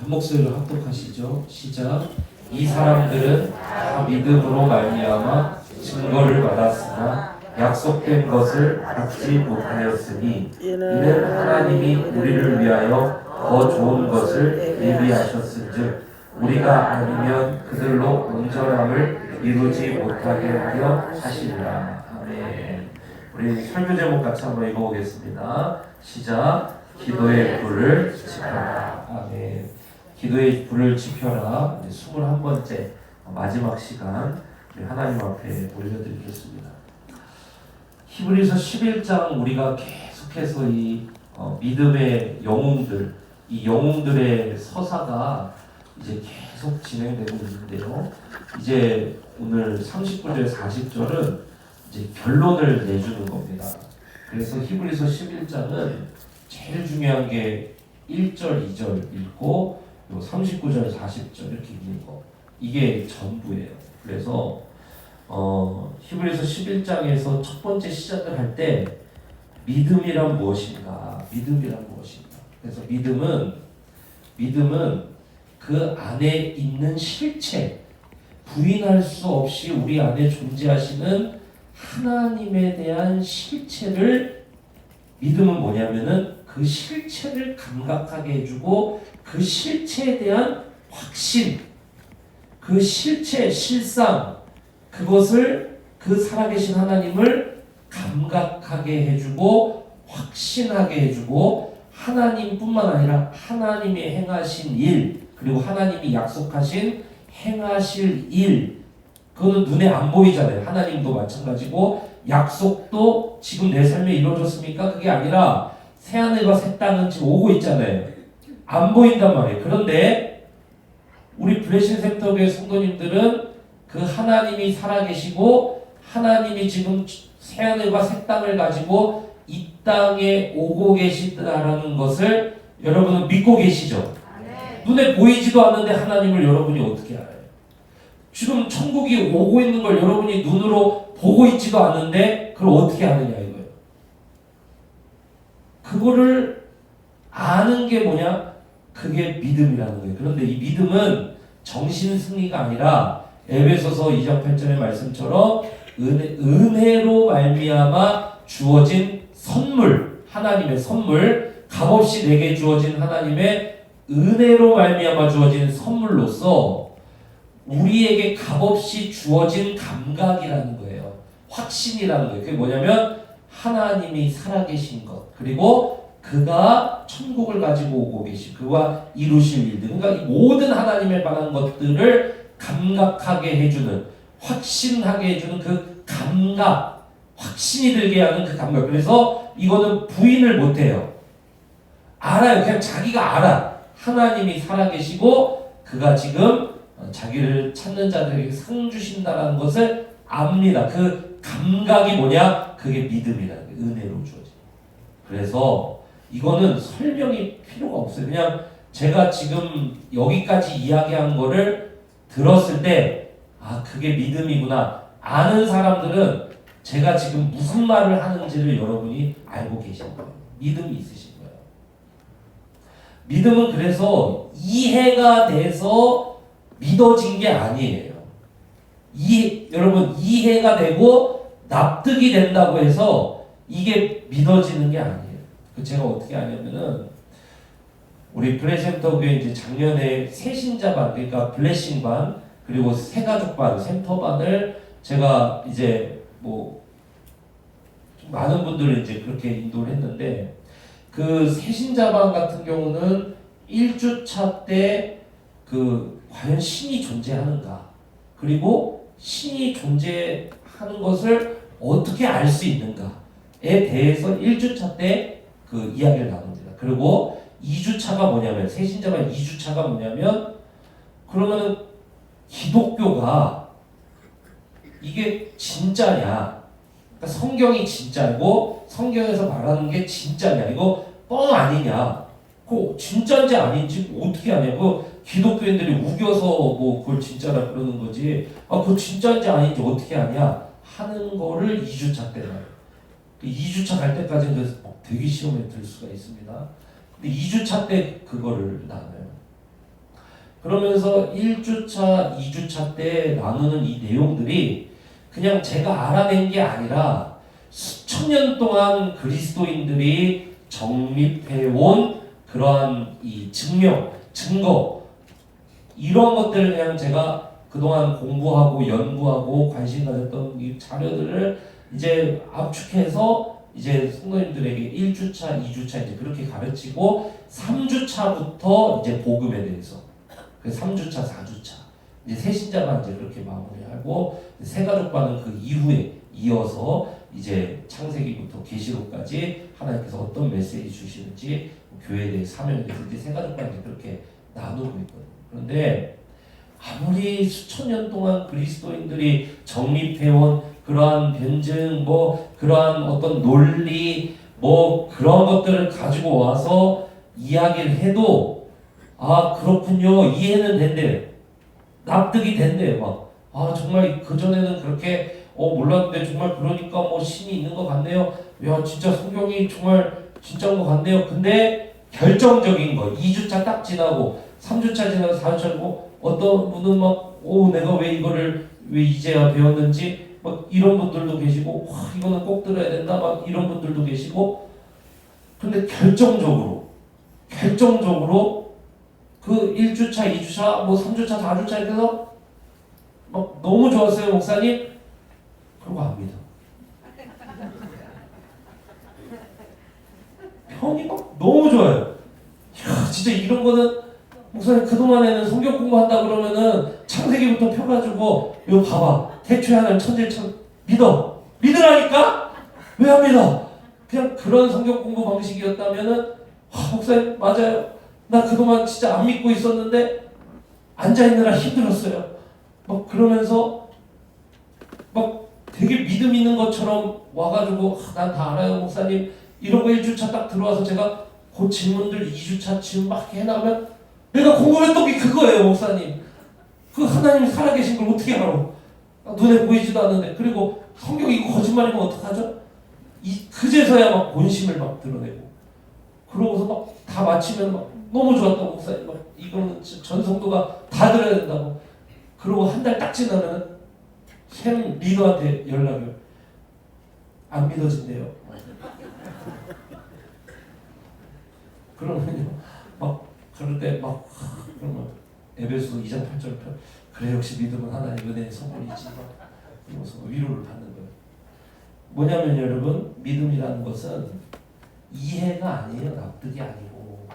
한 목소리로 합독하시죠. 시작. 이 사람들은 다 믿음으로 말미암아 증거를 받았으나 약속된 것을 받지 못하였으니 이는 하나님이 우리를 위하여 더 좋은 것을 예비하셨은즉 우리가 아니면 그들로 온전함을 이루지 못하게 하려 하시리라. 아멘. 우리 설교 제목 같이 한번 읽어보겠습니다. 시작. 기도의 불을 지펴라. 아멘. 기도의 불을 지펴라. 21번째 마지막 시간 우리 하나님 앞에 올려드리겠습니다. 히브리서 11장 우리가 계속해서 이 믿음의 영웅들, 이 영웅들의 서사가 이제 계속 진행되고 있는데요. 이제 오늘 39절 40절은 이제 결론을 내주는 겁니다. 그래서 히브리서 11장은 제일 중요한 게 1절, 2절 읽고 39절, 40절 이렇게 읽는 거. 이게 전부예요. 그래서 히브리서 11장에서 첫 번째 시작을 할 때 믿음이란 무엇인가? 믿음이란 무엇인가? 그래서 믿음은 그 안에 있는 실체, 부인할 수 없이 우리 안에 존재하시는 하나님에 대한 실체를 믿음은 뭐냐면은 그 실체를 감각하게 해주고 그 실체에 대한 확신, 그 실체, 실상 그것을 그 살아계신 하나님을 감각하게 해주고 확신하게 해주고 하나님뿐만 아니라 하나님이 행하신 일 그리고 하나님이 약속하신 행하실 일 그거는 눈에 안 보이잖아요. 하나님도 마찬가지고 약속도 지금 내 삶에 이루어졌습니까? 그게 아니라 새하늘과 새 땅은 지금 오고 있잖아요. 안 보인단 말이에요. 그런데 우리 블레싱 센터교회 성도님들은 그 하나님이 살아계시고 하나님이 지금 새하늘과 새 땅을 가지고 이 땅에 오고 계시다라는 것을 여러분은 믿고 계시죠? 눈에 보이지도 않는데 하나님을 여러분이 어떻게 알아요? 지금 천국이 오고 있는 걸 여러분이 눈으로 보고 있지도 않는데 그걸 어떻게 아느냐 이거예요. 그거를 아는 게 뭐냐? 그게 믿음이라는 거예요. 그런데 이 믿음은 정신 승리가 아니라 에베소서 2장 8절의 말씀처럼 은혜로 말미암아 주어진 선물, 하나님의 선물, 값없이 내게 주어진 하나님의 은혜로 말미암아 주어진 선물로서 우리에게 값없이 주어진 감각이라는 거예요. 확신이라는 거예요. 그게 뭐냐면 하나님이 살아계신 것 그리고 그가 천국을 가지고 오고 계신 그가 이루실 일들 그러니까 이 모든 하나님에 관한 것들을 감각하게 해주는 확신하게 해주는 그 감각 확신이 들게 하는 그 감각 그래서 이거는 부인을 못해요. 알아요. 그냥 자기가 알아. 하나님이 살아계시고 그가 지금 자기를 찾는 자들에게 상 주신다라는 것을 압니다. 그 감각이 뭐냐? 그게 믿음이라는 게 은혜로 주어져. 그래서 이거는 설명이 필요가 없어요. 그냥 제가 지금 여기까지 이야기한 거를 들었을 때 아 그게 믿음이구나 아는 사람들은 제가 지금 무슨 말을 하는지를 여러분이 알고 계신 거예요. 믿음이 있으신 거예요. 믿음은 그래서 이해가 돼서 믿어진 게 아니에요. 여러분 이해가 되고 납득이 된다고 해서 이게 믿어지는 게 아니에요. 제가 어떻게 하냐면은 우리 블레싱터교회 이제 작년에 새신자반 그러니까 블레싱반 그리고 새가족반 센터반을 제가 이제 뭐 많은 분들을 이제 그렇게 인도를 했는데 그 새신자반 같은 경우는 1주차 때 그 과연 신이 존재하는가 그리고 신이 존재하는 것을 어떻게 알 수 있는가에 대해서 1주차 때 그 이야기를 나눕니다. 그리고 2주차가 뭐냐면 새신자반 2주차가 뭐냐면 그러면은 기독교가 이게 진짜냐 그러니까 성경이 진짜고 성경에서 말하는 게 진짜냐 이거 뻥 아니냐 그거 진짜인지 아닌지 어떻게 하냐고 기독교인들이 우겨서 뭐 그걸 진짜라 그러는 거지 아 그거 진짜인지 아닌지 어떻게 하냐 하는 거를 2주차 때 나요. 2주차 갈 때까지는 대기 시험에 들 수가 있습니다. 근데 2주차 때 그거를 나눠요. 그러면서 1주차, 2주차 때 나누는 이 내용들이 그냥 제가 알아낸 게 아니라 수천 년 동안 그리스도인들이 정립해온 그러한 이 증거 이런 것들을 그냥 제가 그동안 공부하고 연구하고 관심 가졌던 이 자료들을 이제 압축해서 이제 성도님들에게 1주차, 2주차 이제 그렇게 가르치고 3주차부터 이제 복음에 대해서 3주차, 4주차 이제 새신자만 이제 그렇게 마무리하고 새가족반은 그 이후에 이어서 이제 창세기부터 계시록까지 하나님께서 어떤 메시지 주시는지 교회에 대해 사명에 대해서 이제 새가족반 이제 그렇게 나누고 있거든요. 그런데 아무리 수천 년 동안 그리스도인들이 정립해온 그러한 변증, 그러한 어떤 논리, 그런 것들을 가지고 와서 이야기를 해도 그렇군요, 이해는 된대요. 납득이 된대요. 정말 그전에는 그렇게 몰랐는데 정말 그러니까 신이 있는 것 같네요. 야, 진짜 성경이 정말 진짜인 것 같네요. 근데 결정적인 거 2주차 딱 지나고 3주차 지나고 4주차 지나고 어떤 분은 내가 왜 이제야 배웠는지 이런 분들도 계시고 이거는 꼭 들어야 된다 이런 분들도 계시고 근데 결정적으로 그 1주차, 2주차, 3주차, 4주차 이렇게 해서 너무 좋았어요, 목사님. 그러고 합니다. 평이 너무 좋아요. 야, 진짜 이런 거는 목사님 그동안에는 성경 공부한다 그러면은 창세기부터 펴가지고 이거 봐봐. 태초에 하나님 천지를 믿으라니까? 왜 안 믿어? 그냥 그런 성경 공부 방식이었다면은 목사님 맞아요. 나 그동안 진짜 안 믿고 있었는데 앉아있느라 힘들었어요. 그러면서 되게 믿음 있는 것처럼 와가지고 난 다 알아요 목사님 이러고 1주차 딱 들어와서 제가 그 질문들 2주차 지금 막 해나가면 내가 궁금했던 게 그거예요 목사님. 그 하나님이 살아계신 걸 어떻게 알아? 눈에 보이지도 않는데. 그리고 성경이 이거 거짓말이면 어떡하죠? 그제서야 본심을 드러내고 그러고서 다 마치면 너무 좋았다고 목사님 이거는 전 성도가 다 들어야 된다고. 그러고 한 달 딱 지나면 샘 리더한테 연락을 안 믿어진대요. 그러면요 그럴 때 그러면 에베소서 2장 8절 그래 역시 믿음은 하나님의 은혜의 선물이지 그러면서 위로를 받는 거예요. 뭐냐면 여러분 믿음이라는 것은 이해가 아니에요. 납득이 아니고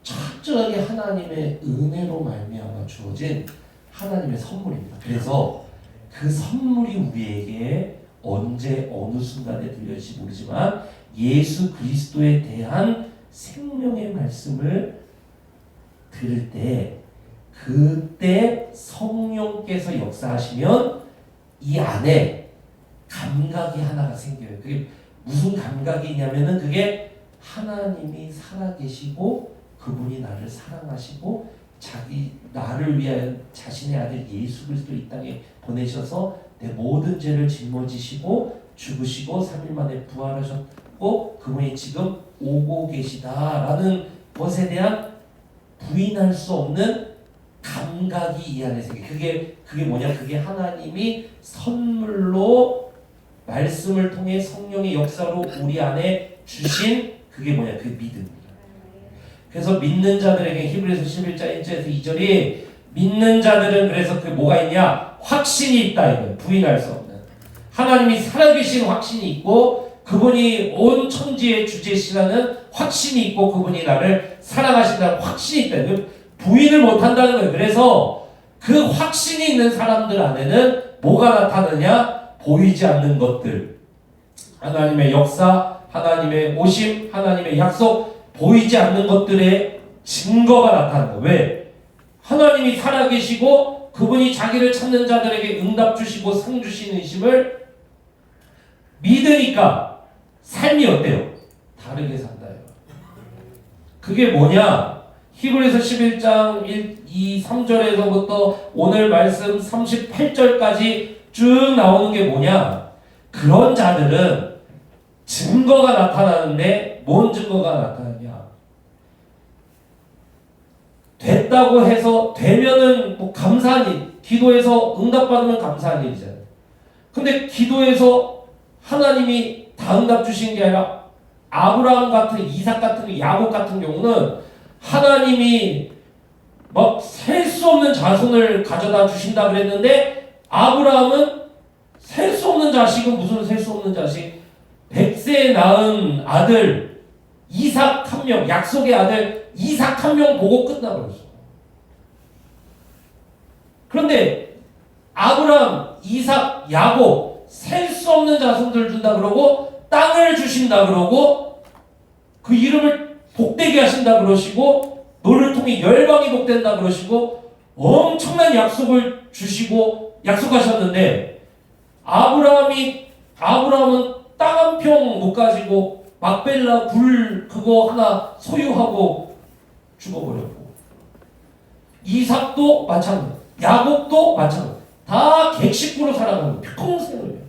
철저하게 하나님의 은혜로 말미암아 주어진 하나님의 선물입니다. 그래서 그 선물이 우리에게 언제 어느 순간에 들려질지 모르지만 예수 그리스도에 대한 생명의 말씀을 들을 때 그때 성령께서 역사하시면 이 안에 감각이 하나가 생겨요. 그게 무슨 감각이냐면은 그게 하나님이 살아계시고 그분이 나를 사랑하시고 나를 위하여 자신의 아들 예수 그리스도 이 땅에 보내셔서 내 모든 죄를 짊어지시고 죽으시고 3일 만에 부활하셨고 그분이 지금 오고 계시다라는 것에 대한 부인할 수 없는 감각이 이 안에 생겨요. 그게 뭐냐? 그게 하나님이 선물로 말씀을 통해 성령의 역사로 우리 안에 주신 그게 뭐냐? 그 믿음입니다. 그래서 믿는 자들에게 히브리서 11장 1절에서 2절이 믿는 자들은 그래서 그 뭐가 있냐? 확신이 있다 이거예요. 부인할 수 없는 하나님이 살아계신 확신이 있고 그분이 온 천지의 주제시라는 확신이 있고 그분이 나를 사랑하신다는 확신이 있다. 부인을 못한다는 거예요. 그래서 그 확신이 있는 사람들 안에는 뭐가 나타나냐? 보이지 않는 것들, 하나님의 역사, 하나님의 오심, 하나님의 약속, 보이지 않는 것들의 증거가 나타난다. 왜? 하나님이 살아계시고 그분이 자기를 찾는 자들에게 응답 주시고 상 주시는 심을 믿으니까 삶이 어때요? 다르게 산다요. 그게 뭐냐? 히브리서 11장 1, 2, 3절에서부터 오늘 말씀 38절까지 쭉 나오는 게 뭐냐? 그런 자들은 증거가 나타나는데 뭔 증거가 나타나냐? 됐다고 해서 되면은 뭐 감사한 일, 기도해서 응답받으면 감사한 일이잖아요. 근데 기도해서 하나님이 다 응답 주신 게 아니라 아브라함 같은, 이삭 같은, 야곱 같은 경우는 하나님이 막 셀 수 없는 자손을 가져다 주신다 그랬는데 아브라함은 셀 수 없는 자식은 무슨 셀 수 없는 자식? 100세에 낳은 아들 이삭 한 명, 약속의 아들 이삭 한 명 보고 끝나버렸어. 그런데 아브라함, 이삭, 야곱 셀 수 없는 자손들 준다 그러고 땅을 주신다 그러고 그 이름을 복되게 하신다 그러시고 너를 통해 열방이 복된다 그러시고 엄청난 약속을 주시고 약속하셨는데 아브라함은 땅 한 평 못 가지고 막벨라 굴 그거 하나 소유하고 죽어버렸고 이삭도 마찬가지, 야곱도 마찬가지, 다 객식구로 살아가는 평생을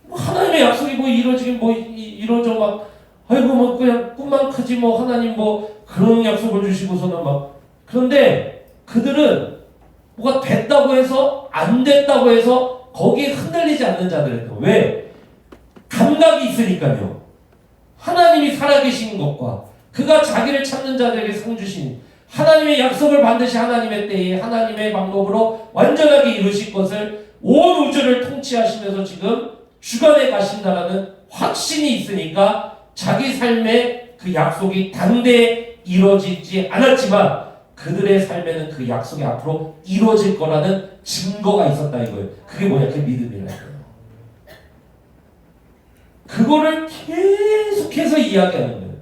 뭐 하나님의 약속이 뭐 이루어지긴 뭐 이루어져 막 아이고 뭐 그냥 꿈만 크지 뭐 하나님 뭐 그런 약속을 주시고서는 막 그런데 그들은 뭐가 됐다고 해서 안 됐다고 해서 거기에 흔들리지 않는 자들이에요. 왜? 감각이 있으니까요. 하나님이 살아계신 것과 그가 자기를 찾는 자들에게 상 주신 하나님의 약속을 반드시 하나님의 때에 하나님의 방법으로 완전하게 이루실 것을 온 우주를 통치하시면서 지금 주관해 가신다라는 확신이 있으니까 자기 삶에 그 약속이 당대에 이루어지지 않았지만 그들의 삶에는 그 약속이 앞으로 이루어질 거라는 증거가 있었다 이거예요. 그게 뭐냐? 그게 믿음이라는 거예요. 그거를 계속해서 이야기하는 거예요.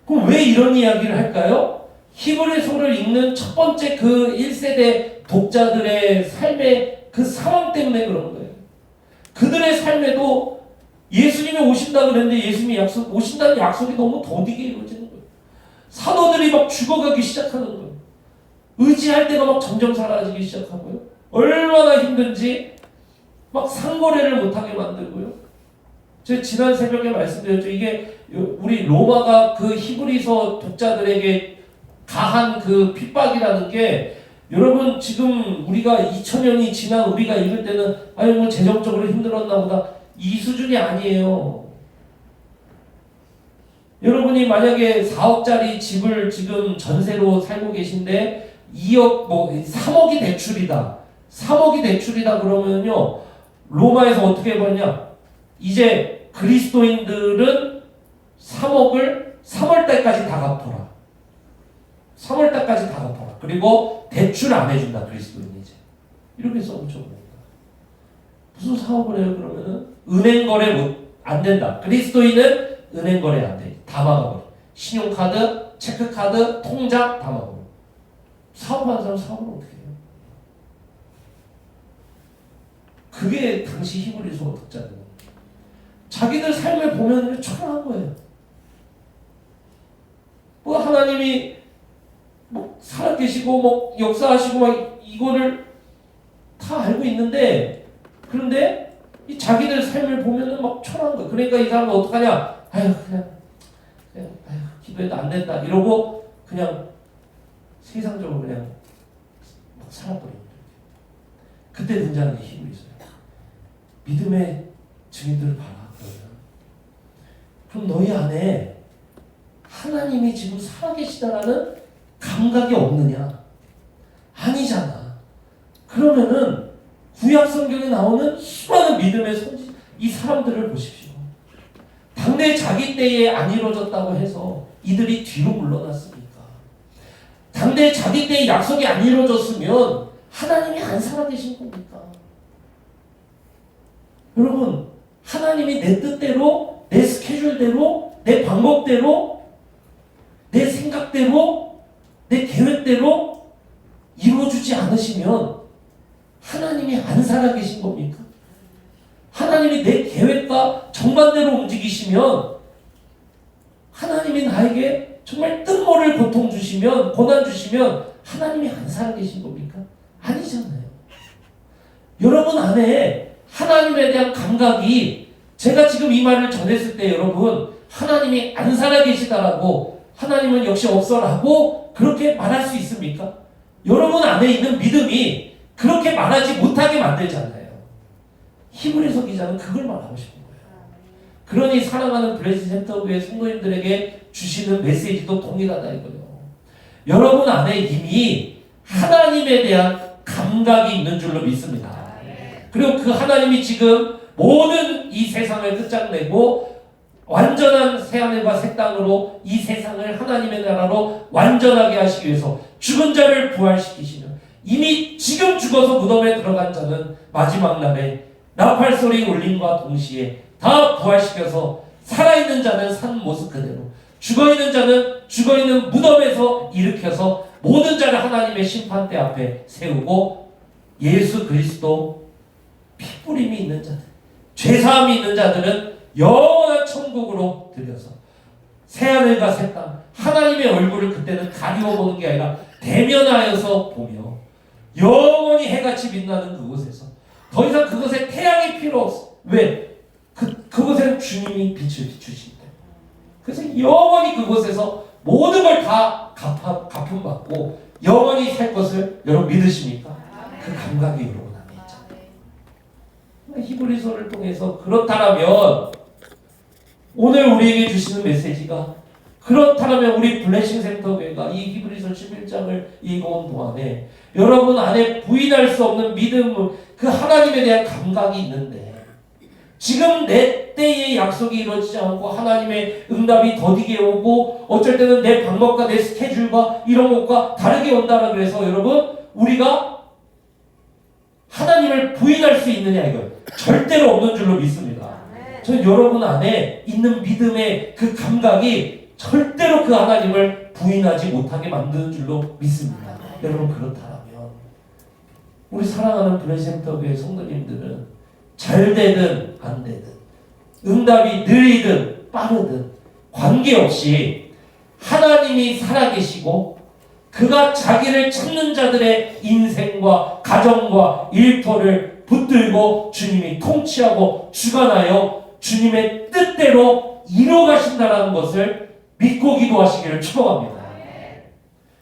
그럼 왜 이런 이야기를 할까요? 히브리서를 읽는 첫 번째 그 1세대 독자들의 삶의 그 상황 때문에 그런 거예요. 그들의 삶에도 예수님이 오신다 그랬는데 예수님이 오신다는 약속이 너무 더디게 이루어지는 거예요. 사도들이 막 죽어가기 시작하는 거예요. 의지할 때가 막 점점 사라지기 시작하고요. 얼마나 힘든지 막 상거래를 못하게 만들고요. 제가 지난 새벽에 말씀드렸죠. 이게 우리 로마가 그 히브리서 독자들에게 가한 그 핍박이라는 게 여러분 지금 우리가 2000년이 지난 우리가 읽을 때는 아니 뭐 재정적으로 힘들었나 보다 이 수준이 아니에요. 여러분이 만약에 4억짜리 집을 지금 전세로 살고 계신데 2억 뭐 3억이 대출이다. 3억이 대출이다 그러면요. 로마에서 어떻게 벌냐? 이제 그리스도인들은 3억을 3월달까지 다 갚아라. 3월달까지 다 갚아라. 그리고 대출 안 해준다. 그리스도인이 이제. 이렇게 써붙여봅니다. 무슨 사업을 해요 그러면은? 은행 거래 안 된다. 그리스도인은 은행 거래 안 돼. 다 막아버려. 신용카드, 체크카드, 통장 다 막아버려. 사업하는 사람 사업을 어떻게 해요? 그게 당시 히브리서 독자들. 자기들 삶을 보면 초라한 거예요. 뭐 하나님이 뭐 살아계시고 뭐 역사하시고 막 이거를 다 알고 있는데 그런데 이 자기들 삶을 보면은 막 초라한 거예요. 그러니까 이 사람은 어떡하냐? 아유 그냥 아유 기도해도 안 된다 이러고 그냥 세상적으로 그냥 막 살아버리는 거예요. 그때 등장하는 힘이 있어요. 믿음의 증인들을 봐라. 그럼 너희 안에 하나님이 지금 살아계시다라는 감각이 없느냐? 아니잖아. 그러면은 구약 성경에 나오는 수많은 믿음의 선지 이 사람들을 보십시오. 당대 자기 때에 안 이루어졌다고 해서 이들이 뒤로 물러났습니까? 당대 자기 때에 약속이 안 이루어졌으면 하나님이 안 살아계신 겁니까? 여러분, 하나님이 내 뜻대로, 내 스케줄대로, 내 방법대로, 내 생각대로, 내 계획대로 이루어주지 않으시면 하나님이 안 살아계신 겁니까? 하나님이 내 계획과 정반대로 움직이시면 하나님이 나에게 정말 뜬모를 고통 주시면 고난 주시면 하나님이 안 살아계신 겁니까? 아니잖아요. 여러분 안에 하나님에 대한 감각이 제가 지금 이 말을 전했을 때 여러분 하나님이 안 살아계시다라고 하나님은 역시 없어라고 그렇게 말할 수 있습니까? 여러분 안에 있는 믿음이 그렇게 말하지 못하게 만들잖아요. 히브리서 기자는 그걸 말하고 싶은 거예요. 그러니 사랑하는 블레싱 센터교회 성도님들에게 주시는 메시지도 동일하다 이거예요. 여러분 안에 이미 하나님에 대한 감각이 있는 줄로 믿습니다. 그리고 그 하나님이 지금 모든 이 세상을 끝장내고 완전한 새하늘과 새 땅으로 이 세상을 하나님의 나라로 완전하게 하시기 위해서 죽은 자를 부활시키시며 이미 지금 죽어서 무덤에 들어간 자는 마지막 날에 나팔 소리 울림과 동시에 다 부활시켜서 살아있는 자는 산 모습 그대로 죽어있는 자는 죽어있는 무덤에서 일으켜서 모든 자를 하나님의 심판대 앞에 세우고 예수 그리스도 피뿌림이 있는 자들, 죄사함이 있는 자들은 영원한 천국으로 들여서 새하늘과 새 땅, 하나님의 얼굴을 그때는 가리워 보는 게 아니라 대면하여서 보며 영원히 해같이 빛나는 그곳에서 더 이상 그곳에 태양이 필요 없어. 왜? 그곳에는 주님이 빛을 비추시기 때문에. 그래서 영원히 그곳에서 모든 걸 다 갚음받고 영원히 살 것을 여러분 믿으십니까? 그 감각이 여러분 안에 있잖아요. 히브리서를 통해서 그렇다면 오늘 우리에게 주시는 메시지가 그렇다면 우리 블레싱 센터교회가 이 히브리서 11장을 읽어온 동안에 여러분 안에 부인할 수 없는 믿음, 그 하나님에 대한 감각이 있는데 지금 내 때의 약속이 이루어지지 않고 하나님의 응답이 더디게 오고 어쩔 때는 내 방법과 내 스케줄과 이런 것과 다르게 온다라 그래서 여러분 우리가 하나님을 부인할 수 있느냐 이거예요. 절대로 없는 줄로 믿습니다. 저는 여러분 안에 있는 믿음의 그 감각이 절대로 그 하나님을 부인하지 못하게 만드는 줄로 믿습니다. 여러분 그렇다면 우리 사랑하는 블레센터교회 성도님들은 잘 되든 안 되든 응답이 느리든 빠르든 관계없이 하나님이 살아계시고 그가 자기를 찾는 자들의 인생과 가정과 일터를 붙들고 주님이 통치하고 주관하여 주님의 뜻대로 이루어가신다는 것을 믿고 기도하시기를 축원합니다.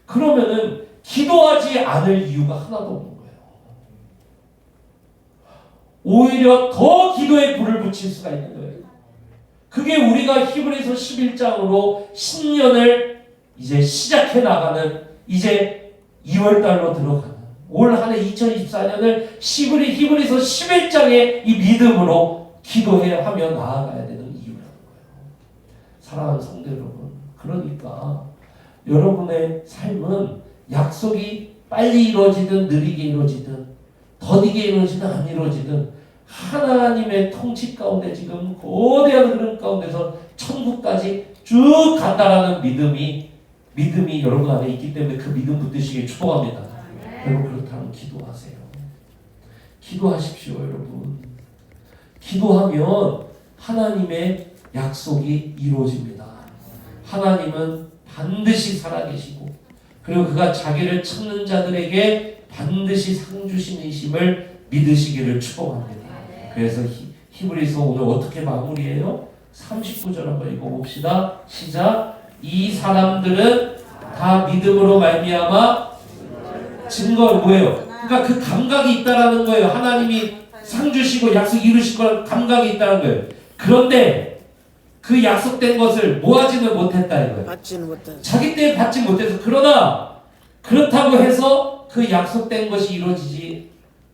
그러면은 기도하지 않을 이유가 하나도 없는 거예요. 오히려 더 기도에 불을 붙일 수가 있는 거예요. 그게 우리가 히브리서 11장으로 신년을 이제 시작해 나가는 이제 2월달로 들어가는 올 한 해 2024년을 히브리서 11장의 이 믿음으로 기도해야 하며 나아가야 되는 이유라는 거예요. 사랑하는 성도 여러분, 그러니까 여러분의 삶은 약속이 빨리 이루어지든 느리게 이루어지든 더디게 이루어지든 안 이루어지든 하나님의 통치 가운데 지금 거대한 흐름 가운데서 천국까지 쭉 간다라는 믿음이 여러분 안에 있기 때문에 그 믿음 붙드시길 축복합니다. 여러분 그렇다면 기도하세요. 기도하십시오 여러분. 기도하면 하나님의 약속이 이루어집니다. 하나님은 반드시 살아계시고 그리고 그가 자기를 찾는 자들에게 반드시 상 주시는심을 믿으시기를 축복합니다. 그래서 히브리서 오늘 어떻게 마무리해요? 39절 한번 읽어봅시다. 시작. 이 사람들은 다 믿음으로 말미암아 증거 뭐예요? 그러니까 그 감각이 있다라는 거예요. 하나님이 상 주시고 약속 이루실 걸 감각이 있다는 거예요. 그런데 그 약속된 것을 모아지는 못했다 이거예요. 받지는 못했어. 자기 때에 받지 못해서 그러나 그렇다고 해서 그 약속된 것이 이루어지지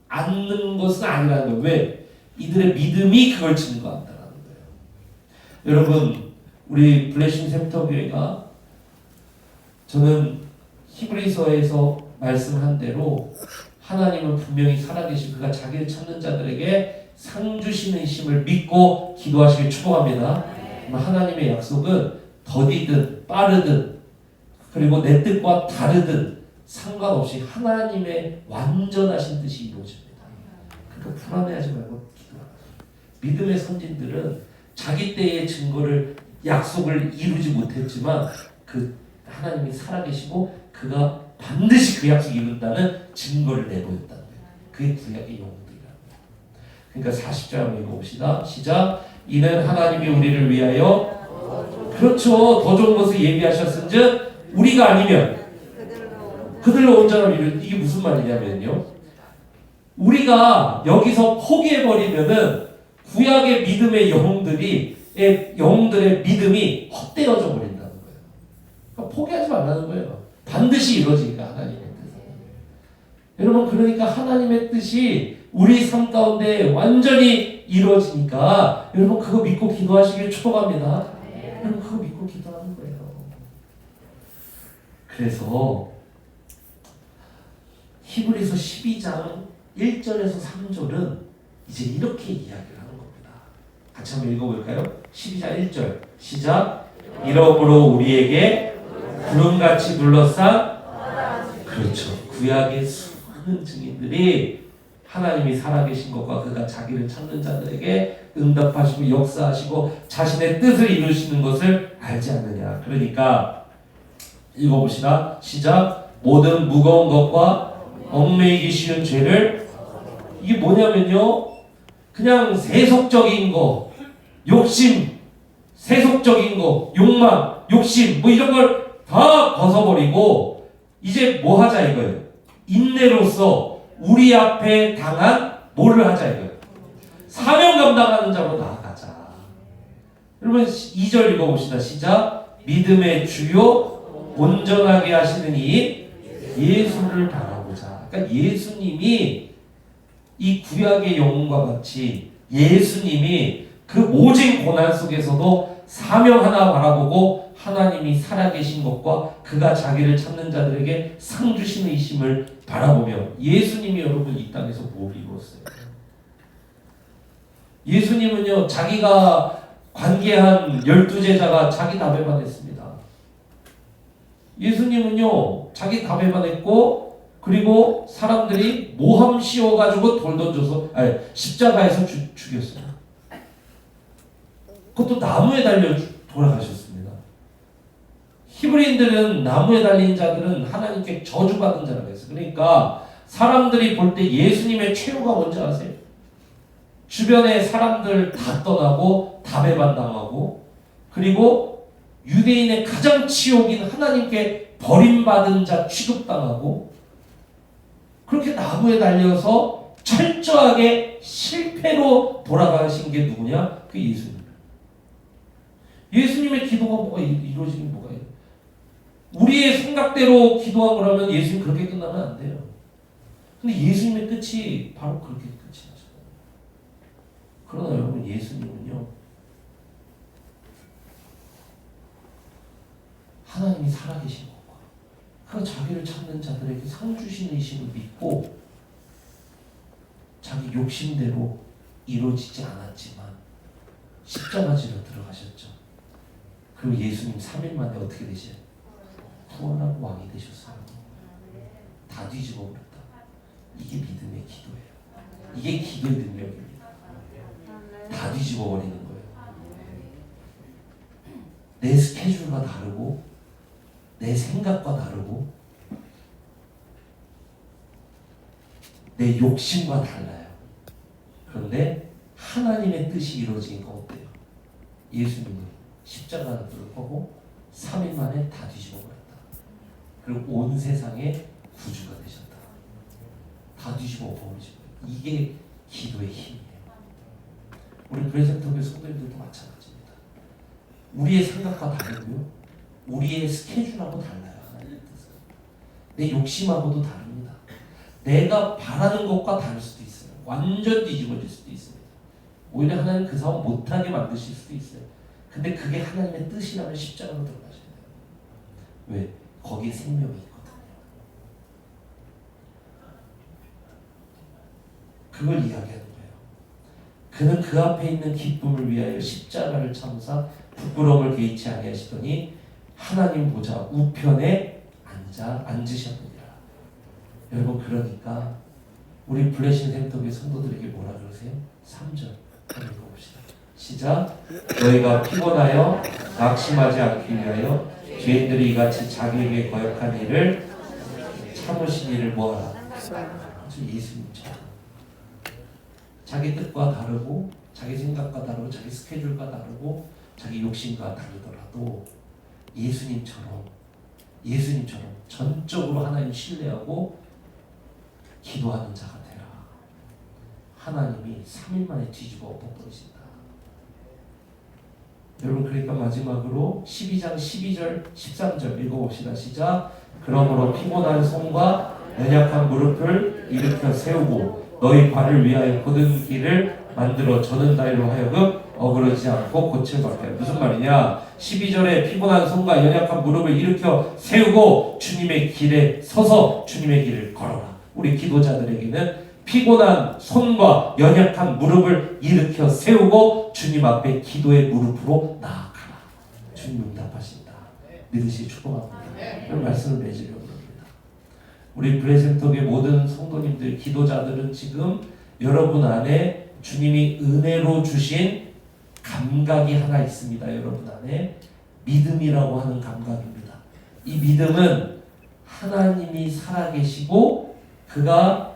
않는 것은 아니라는 거예요. 왜? 이들의 믿음이 그걸 증거한다는 거예요. 여러분 우리 블레싱 센터교회가 저는 히브리서에서 말씀한 대로 하나님은 분명히 살아계시고 그가 자기를 찾는 자들에게 상 주시는 심을 믿고 기도하시길 축복합니다. 하나님의 약속은 더디든 빠르든 그리고 내 뜻과 다르든 상관없이 하나님의 완전하신 뜻이 이루어집니다. 그러니까 불안해하지 말고 기도하라. 믿음의 선진들은 자기 때의 증거를 약속을 이루지 못했지만 그 하나님이 살아계시고 그가 반드시 그 약속을 이룬다는 증거를 내보였다는 거예요. 그게 구약의 영웅들이라는 거예요. 그러니까 40절 한번 읽어봅시다. 시작. 이는 하나님이 우리를 위하여 그렇죠. 더 좋은 것을 예비하셨은즉 우리가 아니면 그들로 온전함 이루. 이게 무슨 말이냐면요. 우리가 여기서 포기해버리면은 구약의 믿음의 영웅들의 믿음이 헛되어져 버린다는 거예요. 그러니까 포기하지 말라는 거예요. 반드시 이루어지니까 하나님의 뜻은. 여러분 그러니까 하나님의 뜻이 우리 삶 가운데 완전히 이루어지니까 여러분 그거 믿고 기도하시길 축복합니다. 여러분 그거 믿고 기도하는 거예요. 그래서 히브리서 12장 1절에서 3절은 이제 이렇게 이야기를 하는 겁니다. 같이 한번 읽어볼까요? 12장 1절 시작. 이러므로 우리에게 구름같이 둘러싼 그렇죠. 구약의 수많은 증인들이 하나님이 살아계신 것과 그가 자기를 찾는 자들에게 응답하시고 역사하시고 자신의 뜻을 이루시는 것을 알지 않느냐. 그러니까 읽어봅시다. 시작. 모든 무거운 것과 얽매이기 쉬운 죄를. 이게 뭐냐면요, 그냥 세속적인 거, 욕심, 세속적인 거, 욕망, 욕심 뭐 이런 걸 다 벗어버리고 이제 뭐 하자 이거예요. 인내로서 우리 앞에 당한 뭐를 하자 이거예요. 사명 감당하는 자로 나아가자. 여러분 2절 읽어봅시다. 시작. 믿음의 주요 온전하게 하시는 이 예수를 바라보자. 그러니까 예수님이 이 구약의 영웅과 같이 예수님이 그 모진 고난 속에서도 사명 하나 바라보고 하나님이 살아계신 것과 그가 자기를 찾는 자들에게 상 주시는 이심을 바라보며 예수님이 여러분 이 땅에서 뭘 이루었어요? 예수님은요 자기가 관계한 12제자가 자기 다 배반했습니다. 예수님은요 자기 다 배반했고 그리고 사람들이 모함 씌워가지고 돌 던져서 십자가에서 죽였어요. 그것도 나무에 달려 돌아가셨습니다. 히브리인들은 나무에 달린 자들은 하나님께 저주받은 자라고 했어요. 그러니까 사람들이 볼 때 예수님의 최후가 뭔지 아세요? 주변에 사람들 다 떠나고 다 배반당하고 그리고 유대인의 가장 치욕인 하나님께 버림받은 자 취급당하고 그렇게 나무에 달려서 철저하게 실패로 돌아가신 게 누구냐? 그 예수님. 예수님의 기도가 뭐가 이루어지는 뭐가 있어요? 우리의 생각대로 기도한 거라면 예수님 그렇게 끝나면 안 돼요. 근데 예수님의 끝이 바로 그렇게 끝이 나죠. 그러나 여러분 예수님은요 하나님이 살아계신 것과 그 자기를 찾는 자들에게 상 주시는 이심을 믿고 자기 욕심대로 이루어지지 않았지만 십자가지로 들어가셨죠. 그리고 예수님 3일 만에 어떻게 되셔요? 구원하고 왕이 되셨어요. 다 뒤집어 버렸다. 이게 믿음의 기도예요. 이게 기도의 능력입니다. 다 뒤집어 버리는 거예요. 내 스케줄과 다르고 내 생각과 다르고 내 욕심과 달라요. 그런데 하나님의 뜻이 이루어지니까 어때요? 예수님은 십자가를 들을 거고 3일 만에 다 뒤집어 버렸다. 그리고 온 세상의 구주가 되셨다. 다 뒤집어 버리죠. 이게 기도의 힘이에요. 우리 브레센터교회 성도님들도 마찬가지입니다. 우리의 생각과 다르고요. 우리의 스케줄하고 달라요. 하나님의 뜻은. 내 욕심하고도 다릅니다. 내가 바라는 것과 다를 수도 있어요. 완전 뒤집어질 수도 있습니다. 오히려 하나님 그 상황 못하게 만드실 수도 있어요. 근데 그게 하나님의 뜻이라면 십자가로 들어가셔야 돼요. 왜? 거기에 생명이 있거든요. 그걸 이야기하는 거예요. 그는 그 앞에 있는 기쁨을 위하여 십자가를 참사 부끄러움을 개의치 아니하시더니 하나님 보좌 우편에 앉으셨느니라. 여러분 그러니까 우리 블레싱 센터교회 성도들에게 뭐라 그러세요? 3절 한번 읽어봅시다. 시작. 너희가 피곤하여 낙심하지 않기 위하여 죄인들이 이같이 자기에게 거역한 일을 참으신 일을 뭐하라? 예수님처럼 자기 뜻과 다르고 자기 생각과 다르고 자기 스케줄과 다르고 자기 욕심과 다르더라도 예수님처럼 예수님처럼 전적으로 하나님 신뢰하고 기도하는 자가 되라. 하나님이 3일 만에 뒤집어 엎어버리신다. 여러분, 그러니까 마지막으로 12장 12절 13절 읽어봅시다. 시작. 그러므로 피곤한 손과 연약한 무릎을 일으켜 세우고 너희 발을 위하여 곧은 길을 만들어 저는 다리로 하여금 어그러지지 않고 고침받게. 무슨 말이냐? 12절에 피곤한 손과 연약한 무릎을 일으켜 세우고 주님의 길에 서서 주님의 길을 걸어라. 우리 기도자들에게는 피곤한 손과 연약한 무릎을 일으켜 세우고 주님 앞에 기도의 무릎으로 나아가라. 주님 응답하신다. 믿으시 축복합니다. 이런 말씀을 맺으려고 합니다. 우리 브레센톡의 모든 성도님들, 기도자들은 지금 여러분 안에 주님이 은혜로 주신 감각이 하나 있습니다. 여러분 안에 믿음이라고 하는 감각입니다. 이 믿음은 하나님이 살아계시고 그가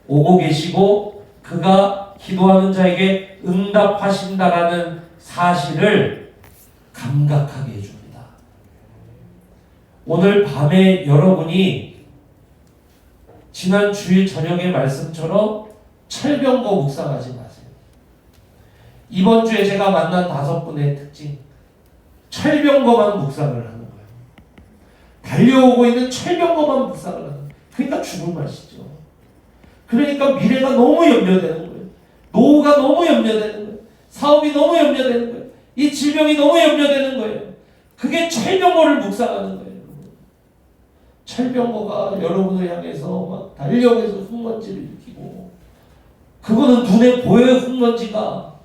오고 계시고 그가 기도하는 자에게 응답하신다라는 사실을 감각하게 해줍니다. 오늘 밤에 여러분이 지난 주일 저녁의 말씀처럼 철병거 묵상하지 마세요. 이번 주에 제가 만난 5분의 특징, 철병거만 묵상을 하는 거예요. 달려오고 있는 철병거만 묵상을 하는 거예요. 그러니까 죽을 맛이죠. 그러니까 미래가 너무 염려되는 거예요. 노후가 너무 염려되는 거예요. 사업이 너무 염려되는 거예요. 이 질병이 너무 염려되는 거예요. 그게 철병거를 묵상하는 거예요. 철병거가 여러분을 향해서 막 달려오면서 흙먼지를 일으키고, 그거는 눈에 보여요. 흙먼지가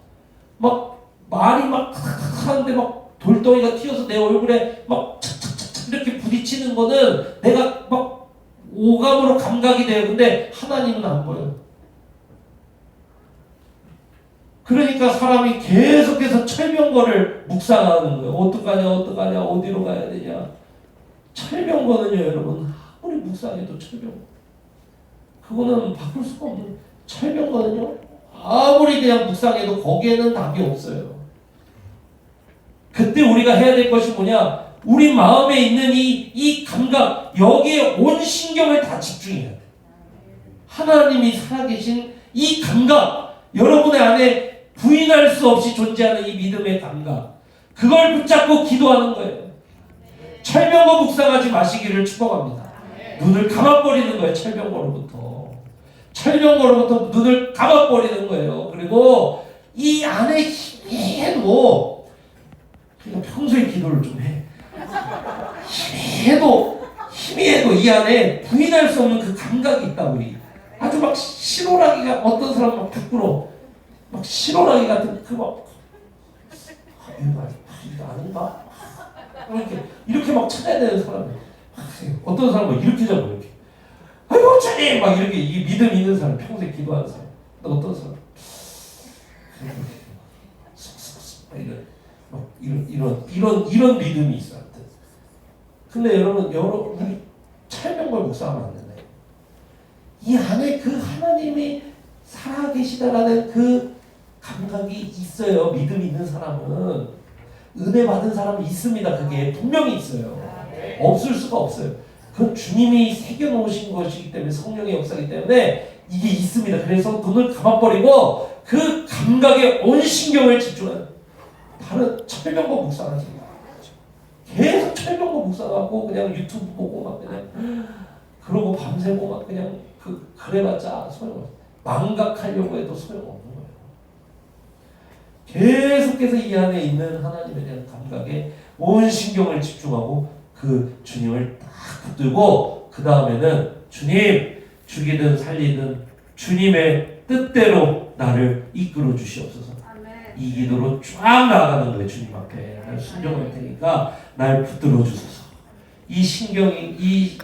막 말이 막 하는데 막 돌덩이가 튀어서 내 얼굴에 막 착착착착 이렇게 부딪히는 거는 내가 막 오감으로 감각이 돼요. 근데 하나님은 안 보여요. 그러니까 사람이 계속해서 철병거를 묵상하는 거예요. 어떡하냐 어떡하냐 어디로 가야 되냐. 철병거는요 여러분, 아무리 묵상해도 철병거, 그거는 바꿀 수가 없는. 철병거는요 아무리 그냥 묵상해도 거기에는 답이 없어요. 그때 우리가 해야 될 것이 뭐냐, 우리 마음에 있는 이 감각, 여기에 온 신경을 다 집중해야 돼. 하나님이 살아계신 이 감각, 여러분의 안에 부인할 수 없이 존재하는 이 믿음의 감각, 그걸 붙잡고 기도하는 거예요. 철병거 묵상하지 마시기를 축복합니다. 눈을 감아버리는 거예요. 철병거로부터 눈을 감아버리는 거예요. 그리고 이 안에 힘이 해도, 그러니까 평소에 기도를 좀 해. 힘이 해도 이 안에 부인할 수 없는 그 감각이 있다고. 아주 막 실오라기가, 어떤 사람 막 부끄러워. 막 실오라기 같은 그 막, 이거 아닌가? 이렇게 막 찾아야 되는 사람이. 어떤 사람은 이렇게 잡고 이렇게. 아이고 주님 막 이렇게, 이 믿음 있는 사람, 평소에 기도하는 사람. 또 어떤 사람 이런 믿음이 있어요. 근데 여러분 우리 철병걸 묵상하면 안 되나요? 이 안에 그 하나님이 살아계시다라는 그 감각이 있어요. 믿음 있는 사람은. 은혜 받은 사람이 있습니다. 그게 분명히 있어요. 없을 수가 없어요. 그건 주님이 새겨놓으신 것이기 때문에, 성령의 역사이기 때문에 이게 있습니다. 그래서 눈을 감아버리고 그 감각에 온 신경을 집중하는, 다른 철병거 묵상하지 마. 계속 철병거 묵상하고 그냥 유튜브 보고 막 그냥 그러고 밤새고 막 그냥 그래봤자 소용없어. 망각하려고 해도 소용없는 거예요. 계속해서 이 안에 있는 하나님에 대한 감각에 온 신경을 집중하고 그 주님을 딱 붙들고, 그 다음에는 주님, 죽이든 살리든 주님의 뜻대로 나를 이끌어 주시옵소서. 이 기도로 쫙 나아가는 거예요. 주님 앞에 날 순종할 테니까 날 붙들어 주소서. 이 신경이,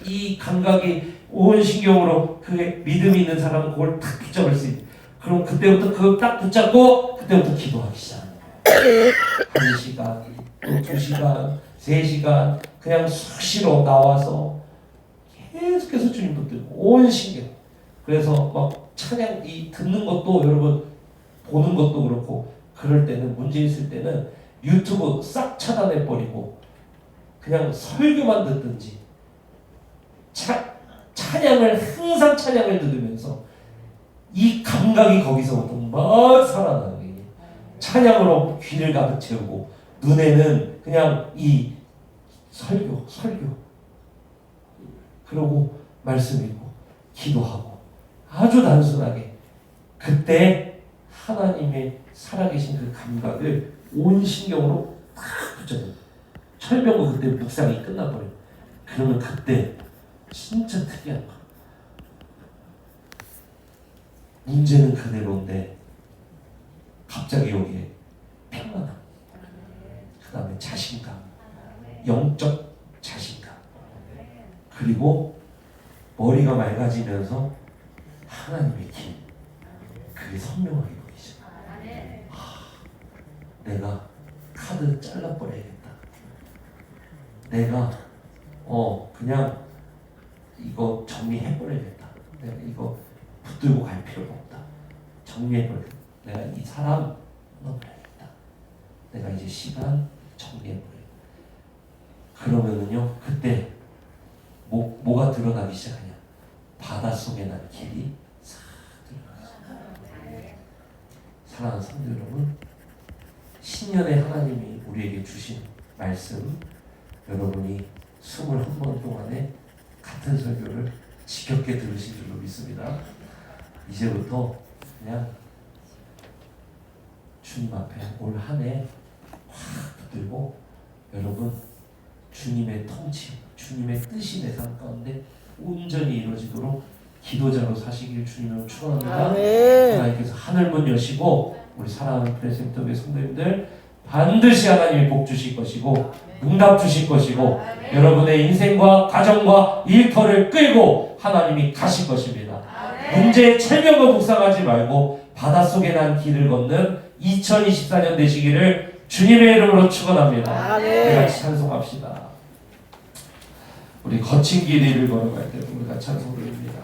이 감각이 온 신경으로, 그게 믿음이 있는 사람은 그걸 딱 붙잡을 수 있는. 그럼 그때부터 그걸 딱 붙잡고 그때부터 기도하기 시작하는 거예요. 1시간, 2시간, 3시간 그냥 수시로 나와서 계속해서 주님 붙들고 온 신경. 그래서 막 찬양, 듣는 것도 여러분, 보는 것도 그렇고, 그럴 때는, 문제 있을 때는 유튜브 싹 차단해버리고 그냥 설교만 듣든지 찬양을 항상 찬양을 들으면서 이 감각이 거기서부터 막 살아나는 거예요. 찬양으로 귀를 가득 채우고 눈에는 그냥 이 설교 그러고 말씀 읽고 기도하고 아주 단순하게 그때 하나님의 살아계신 그 감각을 온 신경으로 딱 붙여요. 철벽은 그때 묵상이 끝나버려요. 그러면 그때 진짜 특이한 거. 문제는 그대로인데 갑자기 여기에 평안함, 그 다음에 자신감, 영적 자신감, 그리고 머리가 맑아지면서 하나님의 길, 그게 선명하게 보이죠. 내가 카드 잘라버려야겠다. 내가 그냥 이거 정리해버려야겠다. 내가 이거 붙들고 갈 필요가 없다. 정리해버려야겠다. 내가 이 사람 넣어버려야겠다. 내가 이제 시간 정리해버려야겠다. 그러면은요, 그때 뭐가 드러나기 시작하냐? 바닷속에 난 길이 싹 드러나죠. 사랑하는 성도 여러분, 신년에 하나님이 우리에게 주신 말씀, 여러분이 21번 동안에 같은 설교를 지겹게 들으신 줄로 믿습니다. 이제부터 그냥 주님 앞에 올 한 해 확 붙들고 여러분 주님의 통치, 주님의 뜻이 내 삶 가운데 온전히 이루어지도록 기도자로 사시길 주님으로 축원합니다. 하나님께서 하늘문 여시고 우리 사랑하는 프레센터교회 성도님들 반드시 하나님이 복 주실 것이고 응답 주실 것이고 여러분의 인생과 가정과 일터를 끌고 하나님이 가실 것입니다. 문제에 철벽을 묵상하지 말고 바닷속에 난 길을 걷는 2024년 되시기를 주님의 이름으로 축원합니다. 우리 같이 찬송합시다. 우리 거친 길 위를 걸어갈 때 우리가 찬송드립니다.